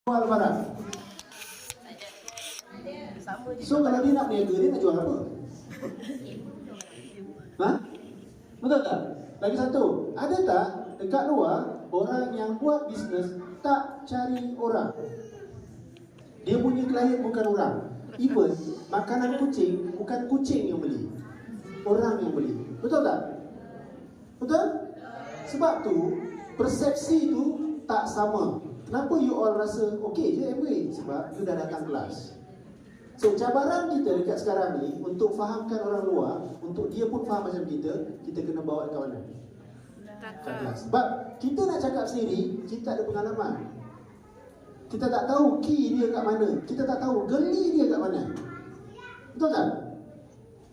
jual barang. So kalau dia nak berniaga, dia nak jual apa? Hah? Betul tak? Lagi satu, ada tak dekat luar orang yang buat bisnes tak cari orang? Dia punya klien bukan orang. Even makanan kucing, bukan kucing yang beli, orang yang beli. Betul tak? Betul? Sebab tu persepsi tu tak sama. Kenapa you all rasa okey je MWay? Sebab you dah datang kelas. So cabaran kita dekat sekarang ni untuk fahamkan orang luar, untuk dia pun faham macam kita kena bawa ke mana? Ke kelas. Sebab kita nak cakap sendiri, kita tak ada pengalaman. Kita tak tahu key dia kat mana. Kita tak tahu geli dia kat mana. Betul tak?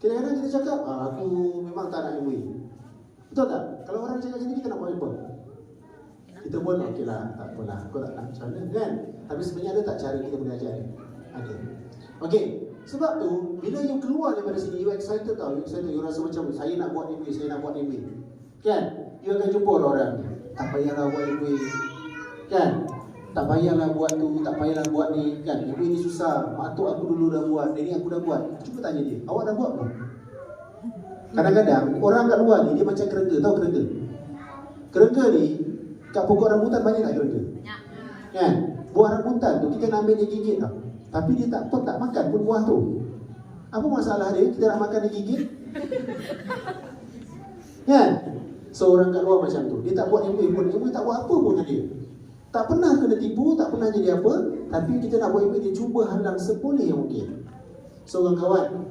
Kadang-kadang kita cakap, aku memang tak nak MWay. Betul tak? Kalau orang cakap macam ni, kita nak buat apa? Kita pun okey lah, tak apalah, kau tak nak macam mana kan? Tapi sebenarnya ada tak cara kita boleh ajar dia? Ada. Okey, sebab tu bila you keluar daripada sini, you excited tau, you rasa macam saya nak buat MWay, saya nak buat MWay. Kan? You akan jumpa orang ni, tak payahlah buat MWay. Kan? Tak payahlah buat tu, tak payahlah buat ni, kan? MWay ni susah, mak tok aku dulu dah buat, nenek aku dah buat. Cuba tanya dia, awak dah buat belum? Kadang-kadang orang kat luar ni dia macam kerengga, tahu kerengga? Kerengga ni kat pokok rambutan banyak tak kerengga? Kan? Buah rambutan tu kita nak ambil dia gigit tau. Tapi dia tak makan pun buah tu. Apa masalah dia? Kita nak makan dia gigit? Kan? So orang kat luar macam tu. Dia tak buat MWay pun, MWay tak buat apa pun dengan dia. Tak pernah kena tipu, tak pernah jadi apa. Tapi kita nak buat MWay, dia cuba halang seboleh yang mungkin. So kawan-kawan,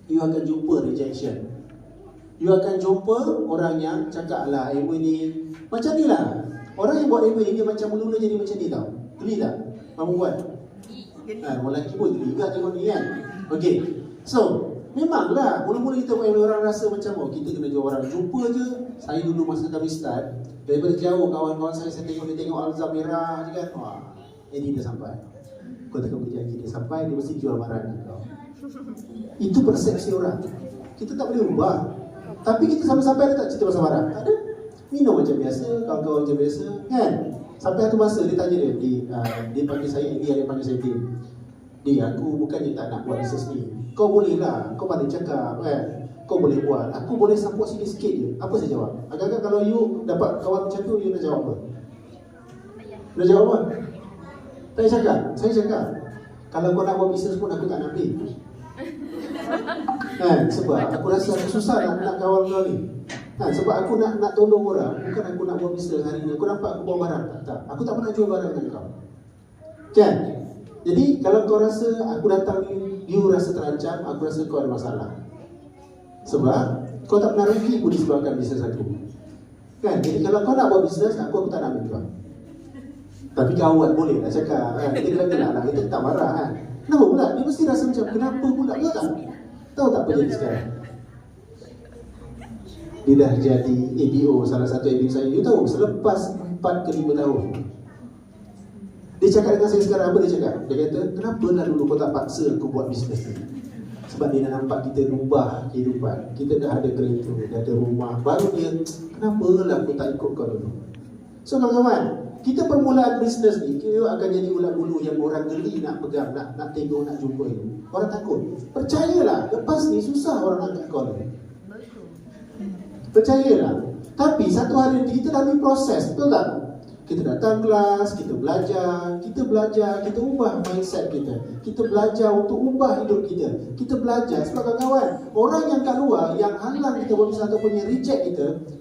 you akan jumpa rejection. You akan jumpa orang yang cakap lah MWay ni macam ni lah. Orang yang buat MWay ni dia macam mula-mula jadi macam ni tau. Geli tak? Kamu buat? Orang lelaki pun geli juga tengok ni kan. Okay. So memanglah mula-mula kita buat MWay orang rasa macam kita kena jual orang. Jumpa je. Saya dulu masa kami start, daripada jauh kawan-kawan saya tengok dia tengok Alzamira je kan. Wah, Eddie dah sampai. Kau takkan berjanji dia sampai, dia mesti jual barang kau. Itu persepsi orang. Kita tak boleh ubah. Tapi kita sampai-sampai ada tak cerita pasal barang? Tak ada. Minum macam biasa, kawan-kawan macam biasa, kan? Sampai satu masa dia tanya dia panggil saya, dia panggil saya Di, aku bukannya tak nak buat bisnes ni. Kau boleh lah, kau pandai cakap kan? Kau boleh buat, aku boleh support sikit-sikit je. Apa saya jawab? Agak-agak kalau you dapat kawan macam tu, you nak jawab apa? Nak jawab apa? Tak cakap, saya cakap kalau kau nak buat bisnes pun aku tak nak ambil. Kan? Sebab aku rasa aku susah nak kawan kau ni. Sebab aku nak tolong orang, bukan aku nak buat bisnes hari ni. Aku nampak aku bawa barang, tak. Aku tak pernah jual barang dengan kau. Kan? Jadi kalau kau rasa aku datang ni, you rasa terancam, aku rasa kau ada masalah. Sebab kau tak pernah rugi pun disebabkan bisnes aku. Kan? Jadi kalau kau nak buat bisnes, aku tak nak ambil kau. Tapi kawan boleh nak cakap kan? Kita gelak-gelak lah, kita tak marah kan? Kenapa pula? Dia mesti rasa macam kenapa pula? Tahu tak? Tahu tak apa jadi sekarang? Dia dah jadi ABO, salah satu ABO saya. You tahu, selepas 4 ke 5 tahun dia cakap dengan saya sekarang, apa dia cakap? Dia kata, kenapa lah dulu kau tak paksa aku buat bisnes ni? Sebab dia nak nampak kita ubah kehidupan. Kita dah ada kereta, dah ada rumah. Baru dia, kenapa lah aku tak ikut kau dulu? So kawan-kawan, kita permulaan bisnes ni, kita akan jadi ulat bulu yang orang geli nak pegang, nak tengok, nak jumpa itu. Orang takut. Percayalah, lepas ni susah orang angkat kau ni. Percayalah. Tapi satu hari kita lalui proses, betul tak? Kita datang kelas, kita belajar, kita ubah mindset kita. Kita belajar untuk ubah hidup kita. Kita belajar sebab kawan-kawan, orang yang kat luar yang halang kita buat bisnes ataupun yang reject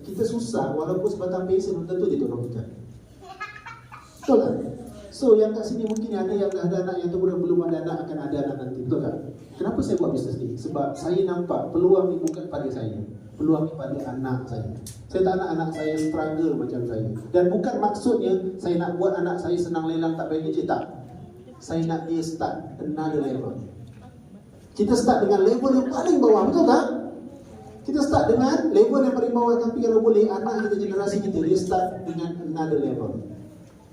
kita susah walaupun sebatang pensel belum tentu dia tolong kita. Betul tak? So yang kat sini mungkin ada yang dah ada anak, yang tu belum ada anak akan ada anak nanti. Betul tak? Kenapa saya buat bisnes ni? Sebab saya nampak peluang ni bukan pada saya, peluang ni pada anak saya. Saya tak nak anak saya struggle macam saya. Dan bukan maksudnya saya nak buat anak saya senang lelang tak bayar gaji, tak. Saya nak dia start another level. Kita start dengan level yang paling bawah, betul tak? Kita start dengan level yang paling bawah, tapi kalau boleh anak kita, generasi kita, dia start dengan another level.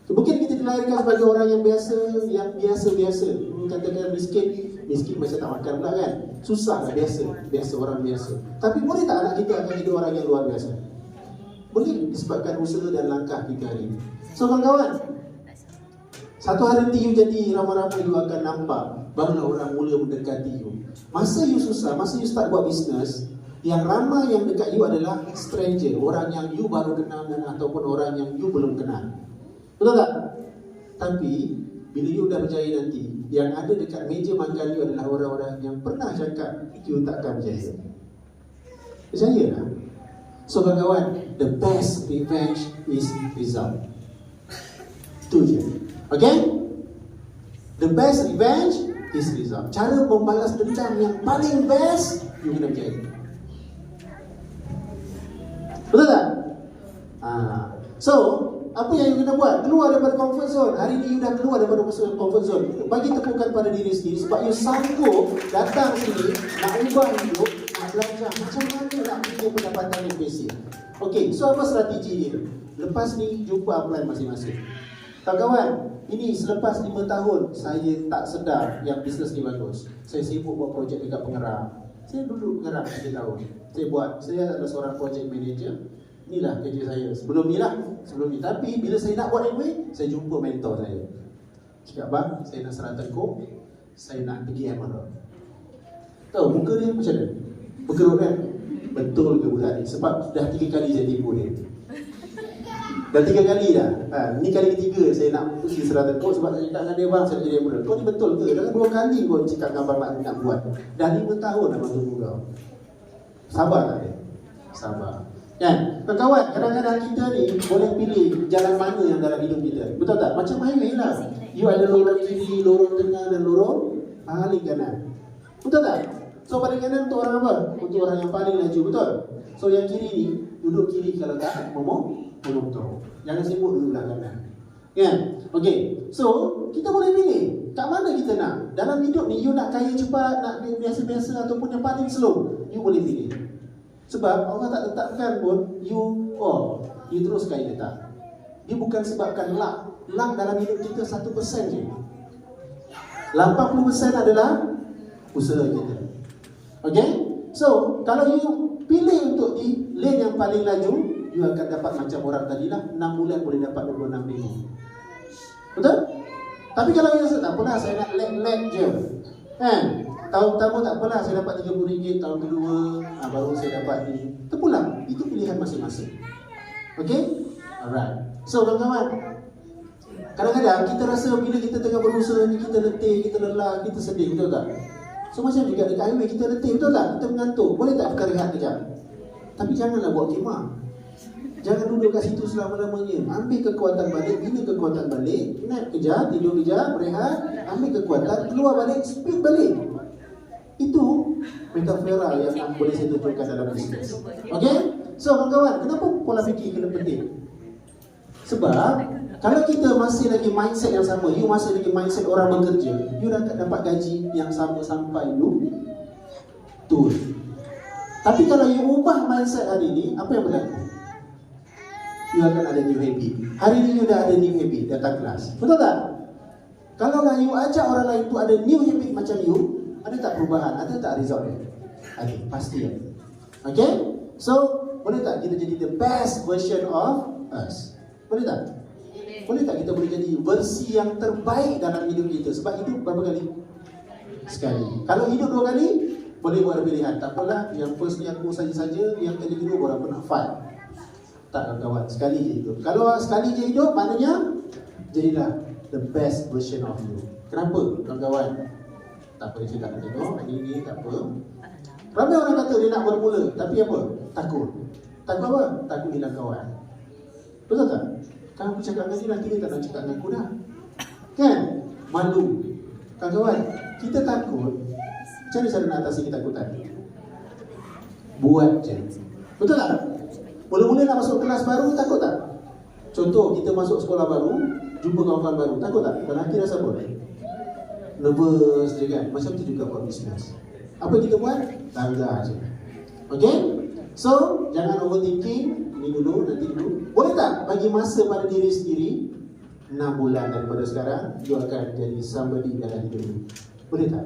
Mungkin kita dilahirkan sebagai orang yang biasa-biasa. Katakan miskin macam tak makan pula kan. Susah lah, biasa orang biasa. Tapi boleh tak anak kita akan jadi orang yang luar biasa? Boleh, disebabkan usaha dan langkah kita hari ini. So kawan-kawan, Satu hari nanti you jadi ramai-ramai, you akan nampak, barulah orang mula mendekati you. Masa you susah, masa you start buat bisnes, yang ramai yang dekat you adalah stranger, orang yang you baru kenal dan ataupun orang yang you belum kenal. Betul tak? Tapi bila you dah berjaya nanti, yang ada dekat meja makan you adalah orang-orang yang pernah cakap you takkan berjaya. Percayalah. So kawan, the best revenge is result. Itu je. Okay? The best revenge is result. Cara membalas dendam yang paling best, you kena berjaya. Betul tak? So, apa yang you kena buat? Keluar daripada comfort zone. Hari ni you dah keluar daripada comfort zone. Bagi tepukan pada diri sendiri sebab you sanggup datang sini nak ubah hidup, nak belajar macam mana nak punya pendapatan yang basic. Okay, so apa strategi dia? Lepas ni jumpa upline masing-masing. Kawan-kawan, ini selepas 5 tahun saya tak sedar yang bisnes ni bagus. Saya sibuk buat projek dekat Pengerang. Saya duduk Pengerang 3 tahun. Saya adalah seorang project manager. Inilah kerja saya. Sebelum ni. Tapi bila saya nak buat anyway, saya jumpa mentor saya. Cakap, bang, saya nak serah tekuk, saya nak pergi Emerald. Tahu muka dia macam mana? Berkerut kan? Betul ke budak ni? Sebab dah 3 kali saya tipu dia. Dah 3 kali dah. Ni kali ketiga saya nak pergi serah tekuk sebab saya cakap dengan dia, bang, saya nak jadi Emerald. Kau ni betul ke? Dah 2 kali kau cakap dengan abang nak buat. Dah 5 tahun dah bantu kau. Sabar tak dia? Sabar. Kan? Kawan, kadang-kadang kita ni boleh pilih jalan mana yang dalam hidup kita. Betul tak? Macam highway lah. You ada lorong kiri, lorong tengah dan lorong paling kanan. Betul tak? So paling kanan untuk orang apa? Untuk orang yang paling laju, betul? So yang kiri ni, duduk kiri kalau tak motor. Jangan sibuk duduk belah kanan. Kan? Okay. So, kita boleh pilih kat mana kita nak. Dalam hidup ni, you nak kaya cepat, nak biasa-biasa ataupun yang paling slow, you boleh pilih. Sebab Allah tak letakkan pun you terus kaya tak. Dia bukan sebabkan luck. Luck dalam hidup kita 1% je. 80% adalah usaha kita. Okay? So, kalau you pilih untuk di lane yang paling laju, you akan dapat macam orang tadi lah, 6 bulan boleh dapat 26,000. Betul? Tapi kalau you tak apalah, saya nak lag je. Kan? Tahun pertama tak apalah, saya dapat RM30, tahun kedua baru saya dapat ni. Terpulang, itu pilihan masing-masing. Okay? Alright. So kawan-kawan, kadang-kadang kita rasa bila kita tengah berusaha ni, kita letih, kita lelah, kita sedih, betul tak? So macam juga dekat highway, kita letih, betul tak? Kita mengantuk, boleh tak kita rehat kejap? Tapi janganlah buat khemah. Jangan duduk kat situ selama-lamanya. Ambil kekuatan balik, bina kekuatan balik, nap kejap, tidur kejap, rehat, ambil kekuatan, keluar balik, speed balik. Itu metafora yang boleh saya tunjukkan dalam bisnes. Okay? So kawan-kawan, kenapa pola fikir kena penting? Sebab kalau kita masih lagi mindset yang sama, you masih lagi mindset orang bekerja, you dah dapat gaji yang sama sampai you tu. Tapi kalau you ubah mindset hari ini, apa yang berlaku? You akan ada new habit. Hari ini you dah ada new habit, datang kelas. Betul tak? Kalau you ajak orang lain tu ada new habit macam you, ada tak perubahan? Ada tak result dia? Ada, pasti ada. Okay? So, boleh tak kita jadi the best version of us? Boleh tak? Boleh tak kita boleh jadi versi yang terbaik dalam hidup kita? Sebab hidup berapa kali? Sekali. Kalau hidup 2 kali, boleh buat pilihan. Tak apalah, yang first ni aku saja-saja, yang kali kedua baru aku nak fight. Tak kawan-kawan, sekali je hidup. Kalau sekali je hidup, maknanya jadilah the best version of you. Kenapa kawan-kawan? Tak apa, dia tak tengok, ini tak apa. Ramai orang kata dia nak bermula, tapi apa? Takut. Takut apa? Takut hilang kawan. Betul tak? Kalau aku cakap dengan dia, nanti dia tak nak cakap dengan aku dah. Kan? Malu. Kawan-kawan, kita takut. Macam mana cara nak atasi ketakutan? Buat je. Betul tak? Mula-mula nak masuk kelas baru, takut tak? Contoh, kita masuk sekolah baru, jumpa kawan-kawan baru, takut tak? Kalau akhir rasa apa? Nervous je kan? Macam tu juga buat bisnes. Apa kita buat? Langgar je. Okay? So, jangan overthinking. Ini dulu, nanti dulu. Boleh tak bagi masa pada diri sendiri 6 bulan daripada sekarang, you akan jadi somebody dalam hidup ni? Boleh tak?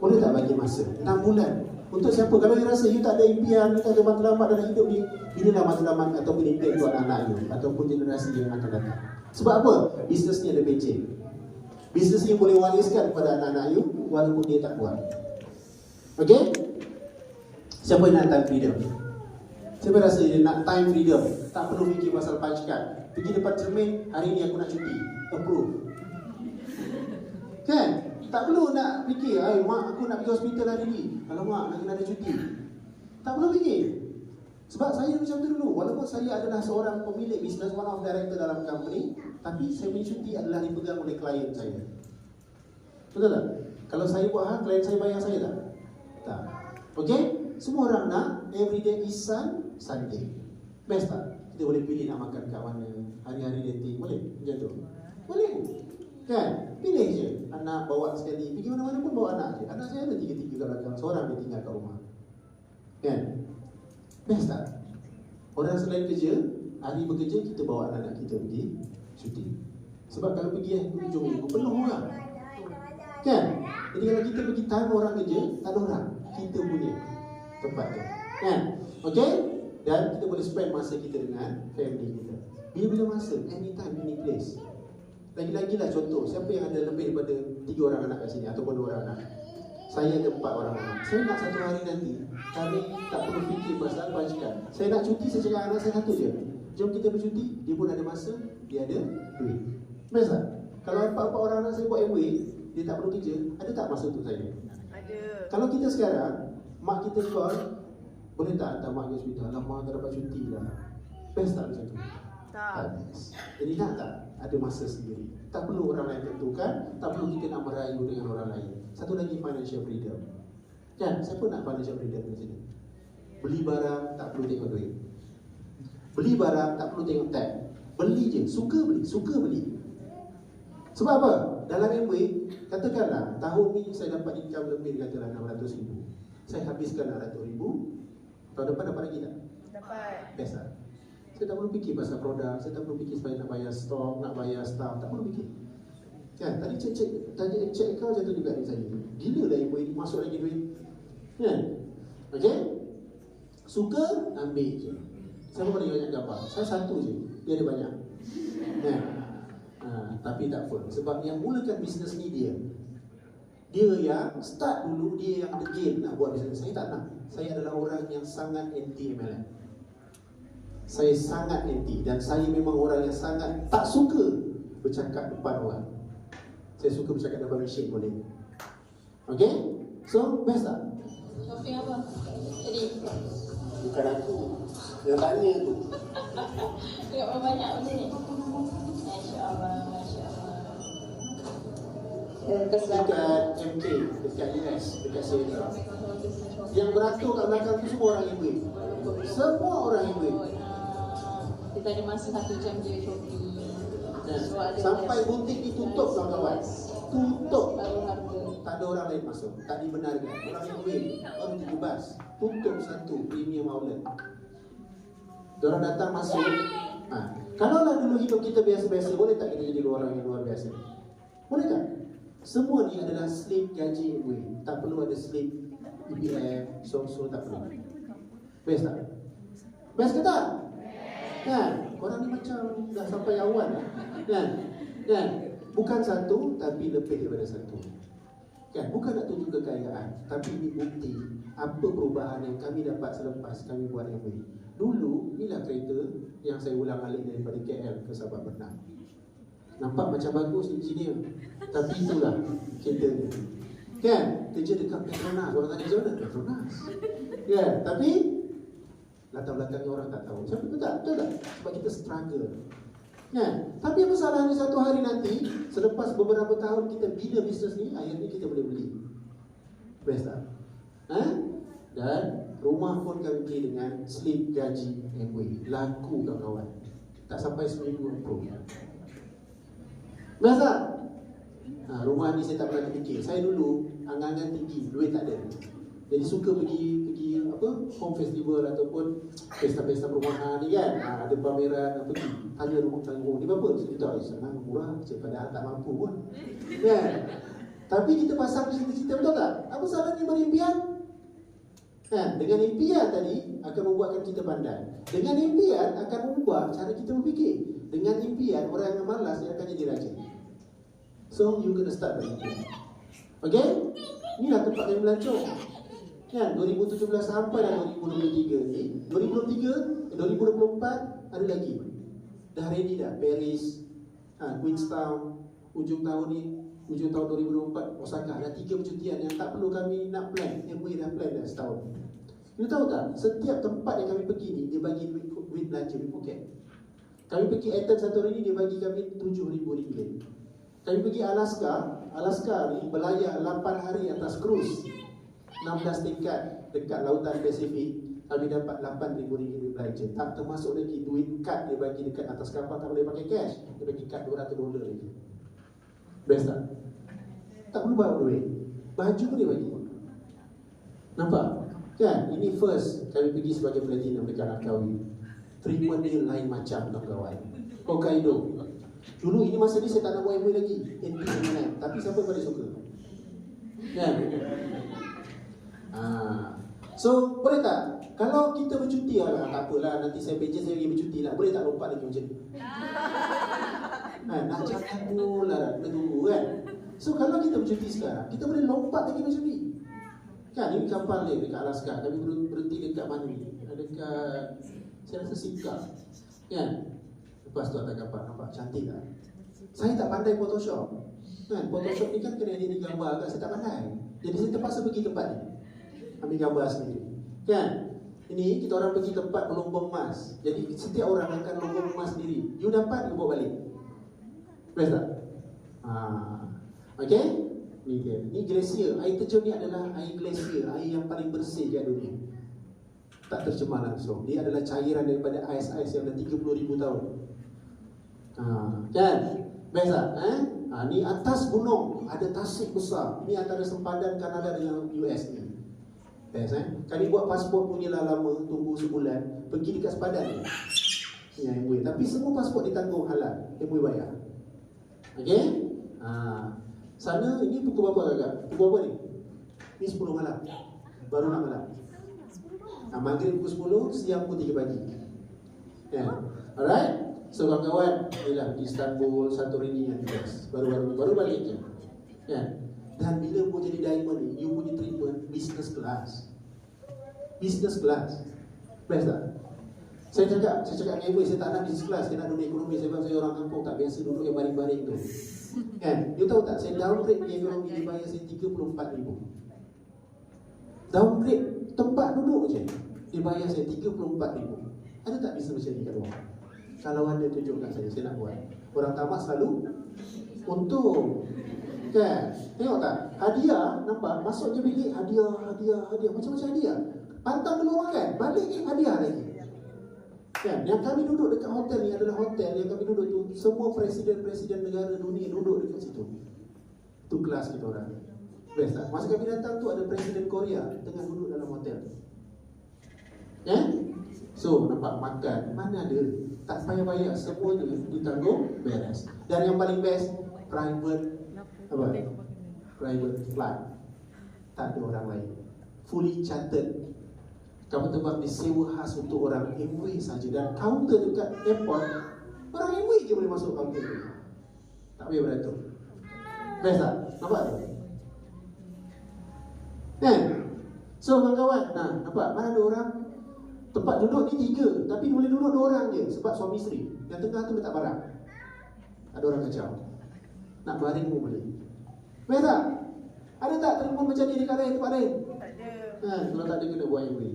Boleh tak bagi masa 6 bulan? Untuk siapa? Kalau you rasa you tak ada impian, you tak ada matlamat dalam hidup ni, inilah matlamat ataupun impian untuk anak you ataupun generasi yang akan datang. Sebab apa? Bisnes ni ada pencen. Bisnes ni boleh wariskan kepada anak-anak you walaupun dia tak buat. Okey? Siapa yang nak time freedom? Siapa rasa dia nak time freedom? Tak perlu fikir pasal punch card. Pergi depan cermin, hari ni aku nak cuti. Approve. Kan? Tak perlu nak fikir, mak aku nak pergi hospital hari ni. Alamak, nak kena ada cuti. Tak perlu fikir. Sebab saya macam tu dulu. Walaupun saya adalah seorang pemilik bisnes, one of director dalam company, tapi saya punya cuti adalah dipegang oleh klien saya. Betul tak? Kalau saya buat hal, klien saya bayar saya tak? Tak. Okey? Semua orang nak everyday is Sunday. Best tak? Kita boleh pilih nak makan kat mana, hari-hari dating. Boleh? Macam tu? Boleh. Kan? Pilih je. Anak bawa sekali. Pergi mana-mana pun bawa anak je. Anak saya ada 3-3 kat belakang. Seorang dia tinggal kat rumah. Kan? Best tak? Orang selain kerja, hari bekerja kita bawa anak-anak kita pergi cuti. Sebab kalau pergi hujung minggu penuh orang. Kan? Jadi kalau kita pergi time orang kerja, tak ada orang. Kita punya tempat tu. Kan? Okey? Dan kita boleh spend masa kita dengan family kita. Bila-bila masa, anytime, any place. Lagi-lagilah contoh, siapa yang ada lebih daripada 3 orang anak kat sini ataupun 2 orang anak? Saya ada 4 orang anak. Saya nak satu hari nanti, kami tak perlu fikir pasal bajikan. Saya nak cuti, saya cakap anak saya satu je. Jom kita bercuti, dia pun ada masa, dia ada duit. Best tak? Kalau 4 orang anak saya buat MW, dia tak perlu kerja, ada tak masa untuk saya? Ada. Kalau kita sekarang, mak kita call, boleh tak hantar mak ke hospital? Lama tak dapat cuti lah. Best tak macam tu? Tak. Jadi nak tak? Ada masa sendiri. Tak perlu orang lain tentukan. Tak perlu kita nak merayu dengan orang lain. Satu lagi, financial freedom. Kan? Siapa nak financial freedom di sini? Beli barang tak perlu tengok duit. Beli barang tak perlu tengok tag. Beli je. Suka beli. Suka beli. Sebab apa? Dalam MW, katakanlah tahun ni saya dapat income lebih katalah 600,000. Saya habiskan 600,000. Tahun depan dapat lagi tak? Dapat. Best tak? Saya tak perlu fikir pasal produk, saya tak perlu fikir supaya nak bayar stok, nak bayar staff, tak perlu fikir. Kan? Tadi cek kau jatuh juga ni saya. Gila dah ibu ini, masuk lagi duit. Kan? Okey? Suka, ambil je. Saya boleh banyak gambar. Saya satu je, dia ada banyak. Kan? Tapi tak apa. Sebab yang mulakan bisnes ni dia. Dia yang start dulu, dia yang ada game nak buat bisnes. Saya tak nak. Saya adalah orang yang sangat anti MLM. Saya sangat anti dan saya memang orang yang sangat tak suka bercakap depan orang. Saya suka bercakap depan mesin boleh. Okay? So, best tak? Shopping apa? Jadi Bukan aku yang tanya tu. tengok berapa banyak macam ni. Masya Allah, Masya Allah. Dekat MK, dekat US, dekat Sierra. Yang beratur kat belakang tu semua orang Indo. Semua orang Indo. Kita ada masa 1 jam je Shopee. Sampai butik ditutup kawan-kawan. Tutup. Baru harga. Tak ada orang lain masuk. Tak dibenarkan. Orang yang win baru 17. Tutup satu premium outlet. Diorang datang masuk. Kalaulah dulu hidup kita biasa-biasa, boleh tak kita jadi orang yang luar biasa? Boleh tak? Semua ni adalah slip gaji win. Tak perlu ada slip EPF, so tak perlu. Best tak? Best ke tak? Kan? Korang ni macam dah sampai awan lah. Kan? Bukan satu, tapi lebih daripada satu. Kan? Bukan nak tunjuk kekayaan, tapi ini bukti apa perubahan yang kami dapat selepas kami buat yang ini. Dulu, inilah kereta yang saya ulang alik daripada KL ke Sabah Bernam. Nampak macam bagus engineer, tapi itulah kereta ni. Kan? Kerja dekat Petronas. Orang tanya macam mana? Petronas. Kan? Tapi latar belakangnya orang tak tahu. Siapa betul tak? Betul tak? Sebab kita struggle. Kan? Tapi apa salahnya satu hari nanti, selepas beberapa tahun kita bina bisnes ni, akhirnya kita boleh beli. Best tak? Dan rumah pun kami beli dengan slip gaji MW. Laku kawan-kawan. Tak sampai seminggu pun. Best tak? Rumah ni saya tak pernah fikir. Saya dulu angan-angan tinggi, duit tak ada. Jadi suka pergi home festival ataupun pesta-pesta perumahan ni kan. Ada pameran, pergi tanya rumah tanggung ni berapa? Saya tak senang murah, padahal tak mampu pun. Kan? Tapi kita pasang cita-cita, betul tak? Apa salahnya berimpian? Dengan impian tadi akan membuatkan kita pandai. Dengan impian akan mengubah cara kita berfikir. Dengan impian, orang yang malas dia akan jadi rajin. So you kena start dari impian. Okay? Inilah tempat yang melancong. 2017 sampai dah 2023 ni. 2024 ada lagi. Dah ready dah. Paris, Queenstown, ujung tahun ni, ujung tahun 2024 Osaka. Ada 3 percutian yang tak perlu kami nak plan. MOE dah plan dah setahun. You tahu tak, setiap tempat yang kami pergi ni, dia bagi duit belanja, duit poket. Kami pergi Athens satu hari ni, dia bagi kami RM7,000. Kami pergi Alaska ni berlayar 8 hari atas cruise 16 tingkat dekat lautan Pasifik. Kami dapat RM8,000 belanja. Tak termasuk lagi duit kad dia bagi dekat atas kapal, tak boleh pakai cash. Dia bagi kad $200 lagi. Best tak? Tak perlu bawa duit. Baju pun dia bagi. Nampak? Kan? Ini first kami pergi sebagai platinum dekat Langkawi. Treatment dia lain macam kawan-kawan. Hokkaido. Dulu ini masa ni saya tak nak buat MOE lagi. NP tapi siapa pada suka? Kan? So, boleh tak? Kalau kita bercuti lah, tak apalah, nanti saya beja saya pergi bercuti lah. Boleh tak lompat lagi macam ni? Nak cakap pula, kita tunggu kan? So, kalau kita bercuti sekarang, kita boleh lompat lagi macam ni. Kan, ini kapal dia dekat Alaska. Kami berhenti dekat mana ni? Dekat, saya rasa Singkap. Kan? Lepas tu atas kapal, nampak cantik tak? Saya tak pandai Photoshop. Kan, Photoshop ni kan kena edit gambar kan, saya tak pandai. Jadi saya terpaksa pergi tempat ni, ambil gambar sendiri. Kan? Ini kita orang pergi tempat melombong emas. Jadi setiap orang akan melombong emas sendiri. You dapat, you bawa balik. Best tak? Okay? Ni dia. Ni glacier. Air terjun ni adalah air glacier, air yang paling bersih di dunia. Tak tercemar langsung. Dia adalah cairan daripada ais-ais yang dah 30,000 tahun. Kan? Best tak? Ni atas gunung ada tasik besar. Ni antara sempadan Kanada dengan US ni. Best Kami buat pasport punya lah lama, tunggu sebulan, pergi dekat sepadan ni. Ya, MOE. Tapi semua pasport ditanggung halal. MOE bayar. Okay? Sana ini pukul berapa agak? Pukul berapa ni? Ni 10 malam. Baru nak malam. Maghrib pukul 10, siang pukul 3 pagi. Alright? So kawan-kawan, inilah di Istanbul, Santorini yang best. Baru balik je. Dan bila pun jadi diamond ni, you punya treatment business class. Business class. Best tak? Saya cakap dengan ibu, saya tak nak business class, saya nak dunia ekonomi. Sebab saya orang kampung tak biasa duduk yang baring-baring tu. Kan? You tahu tak, saya downgrade dunia ekonomi, dia bayar saya RM34,000. Downgrade tempat duduk je, dia bayar saya RM34,000. Ada tak business macam ni kat luar? Kalau ada, tunjukkan saya nak buat. Orang tamat selalu untung. Kan? Tengok tak? Hadiah, nampak? Masuk je bilik, hadiah. Macam-macam hadiah. Pantang keluar kan? Balik hadiah lagi. Kan? Yang kami duduk dekat hotel ni adalah hotel yang kami duduk tu, semua presiden-presiden negara dunia duduk dekat situ. Tu kelas kita orang. Best tak? Masa kami datang tu ada presiden Korea tengah duduk dalam hotel tu. So, nampak makan. Mana ada? Tak payah-payah, semuanya ditanggung, beres. Dan yang paling best, private flight. Tak ada orang lain. Fully chartered. Kamu terbang disewa khas untuk orang MOE saja. Dan kaunter dekat airport, orang MOE je boleh masuk kaunter tu. Tak payah beratur. Best tak? Nampak tak? Kan? So kawan-kawan, nampak? Mana ada orang? Tempat duduk ni 3, tapi boleh duduk 2 orang je. Sebab suami isteri. Yang tengah tu letak barang. Ada orang kacau. Nak baring pun boleh. Best tak? Ada tak treatment macam ni dekat lain, tempat lain? Tak ada. Kalau tak ada, kena buat MOE.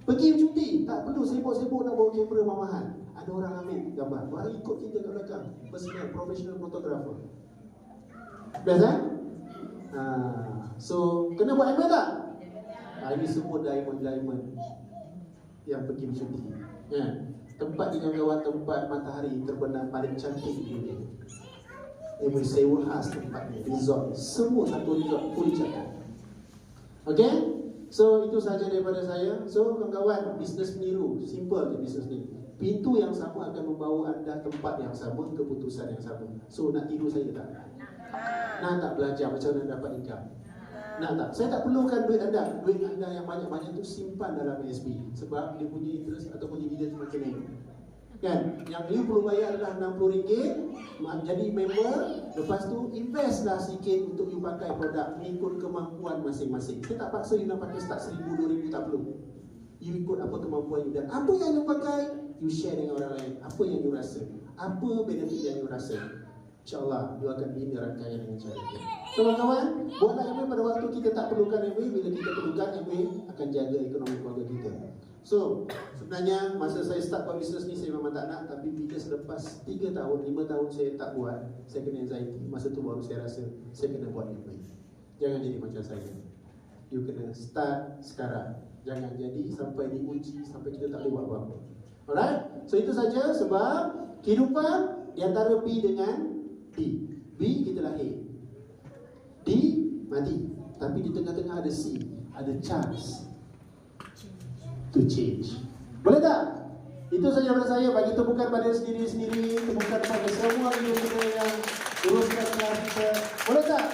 Pergi cuti, tak perlu sibuk-sibuk nak bawa kamera mahal. Ada orang ambil gambar. Orang ikut kita kat belakang. Personal, professional photographer. Best So, kena buat MOE tak? Ini semua diamond yang pergi bercuti. Tempat di kawan-kawan, tempat matahari terbenam paling cantik di dunia. MOE sewa khas tempat ni, resort, semua satu resort fully chartered. Okay? So itu sahaja daripada saya. So kawan-kawan, bisnes meniru, simple je bisnes ni. Pintu yang sama akan membawa anda tempat yang sama, keputusan yang sama. So nak tiru saya tak? Nak tak belajar macam mana dapat income? Nak tak? Saya tak perlukan duit anda. Duit anda yang banyak-banyak tu simpan dalam ASB. Sebab dia punya interest ataupun dividen semakin naik. Kan? Yang you perlu bayar adalah RM60, jadi member. Lepas tu investlah sikit untuk you pakai produk mengikut kemampuan masing-masing. Saya tak paksa you nak pakai start RM1,000, RM2,000, tak perlu. You ikut apa kemampuan you. Dan apa yang you pakai, you share dengan orang lain. Apa yang you rasa, apa benefit yang you rasa, InsyaAllah you akan bina rangkaian dengan cara itu. So kawan-kawan, buatlah MA pada waktu kita tak perlukan MA. Bila kita perlukan MA, akan jaga ekonomi keluarga kita. So sebenarnya masa saya start buat bisnes ni, saya memang tak nak. Tapi bila selepas 3 tahun, 5 tahun saya tak buat, saya kena anxiety. Masa tu baru saya rasa saya kena buat MA. Jangan jadi macam saya. You kena start sekarang. Jangan jadi sampai diuji, sampai kita tak boleh buat apa-apa. Alright? So itu saja sebab kehidupan di antara B dengan D. B kita lahir, D mati. Tapi di tengah-tengah ada C, ada chance to change. Boleh tak? Itu saja daripada saya. Bagi tepukan pada sendiri-sendiri, tepukan pada semua yang uruskan kita. Boleh tak?